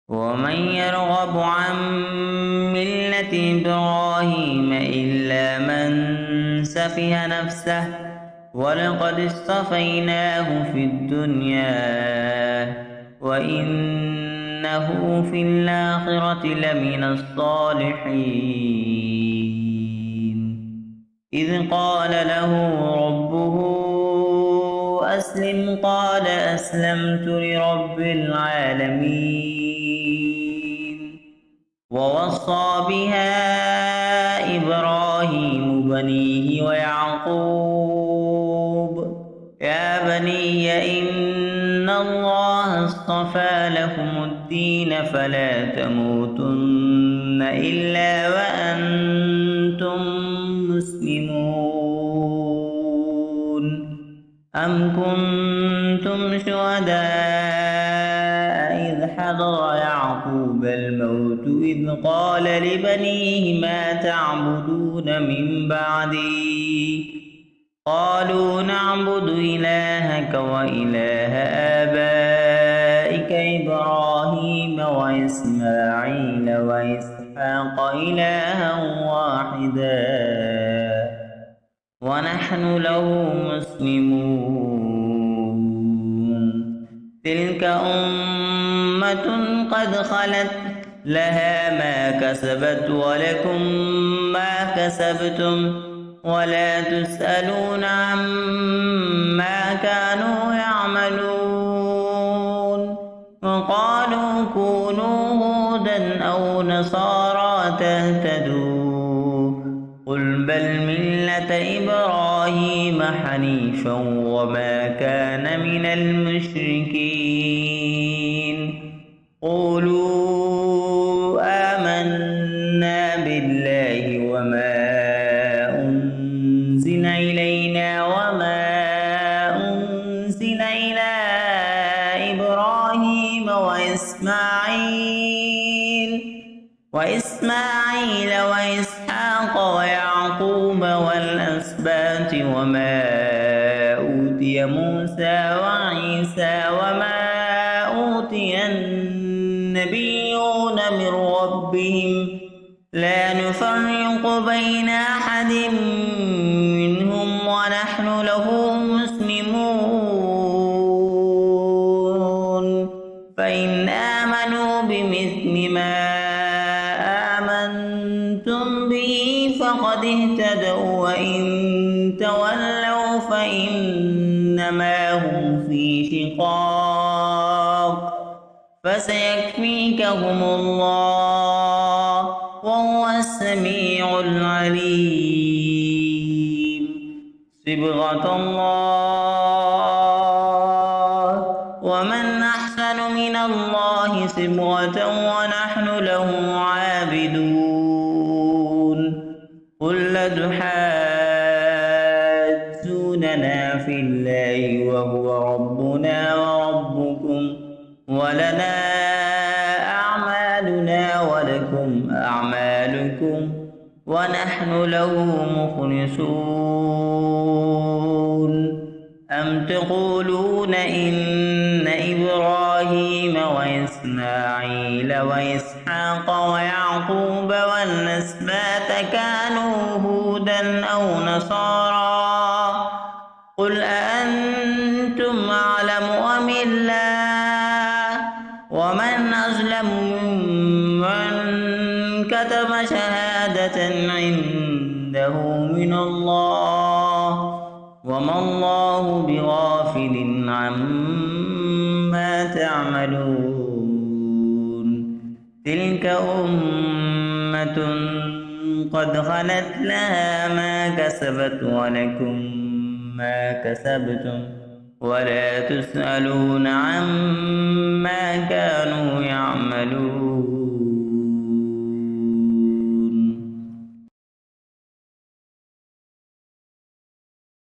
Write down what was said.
ومن يرغب عن ملة إبراهيم إلا من سفه نفسه ولقد اصطفيناه في الدنيا وإنه في الآخرة لمن الصالحين. إذ قال له ربه أسلم قال أسلمت لرب العالمين. ووصى بها إبراهيم بنيه ويعقوب يا بني إن الله اصطفى لكم الدين فلا تموتن إلا وأنتم مسلمون. أم كنتم شهداء إذ حضر يعقوب الموت إذ قال لبنيه ما تعبدون من بعدي قالوا نعبد إلهك وإله آبائك إبراهيم وإسماعيل وإسحاق إلها واحدا ونحن له مسلمون. تلك أمة قد خلت لها ما كسبت ولكم ما كسبتم ولا تسألون عما كانوا يعملون. وقالوا كونوا هودا أو نصارى تهتدوا قل بل ملة إبراهيم حنيفا وما كان من المشركين. قولوا آمنا بالله وما أنزل إلينا وما أنزل إلى إبراهيم وإسماعيل وإسحاق ويعقوب والأسباط وما أوتي موسى وعيسى وما أوتي النبيون من ربهم لا نفرق بين أحد منهم ونحن له مسلمون. فإن آمنوا بمثل ما آمنتم به فقد اهتدوا وإن تولوا فإنما هم في شقاق فسيكفيكهم الله وهو السميع العليم. صبغة الله ومن أحسن من الله صبغة ونحن له عابدون. قل تحاجوننا في الله وهو ربنا وربكم ولنا أعمالنا ولكم أعمالكم ونحن له مخلصون. أم تقولون إن إبراهيم وإسماعيل وإسحاق ويعقوب والأسباط كانوا هودا أو نصارى قل أأنتم أعلم أم الله ومن أظلم ممن كتم شهادة عنده من الله وما الله بغافل عما تعملون. تلك أمة قد خلت لها ما كسبت ولكم ما كسبتم ولا تسألون عما كانوا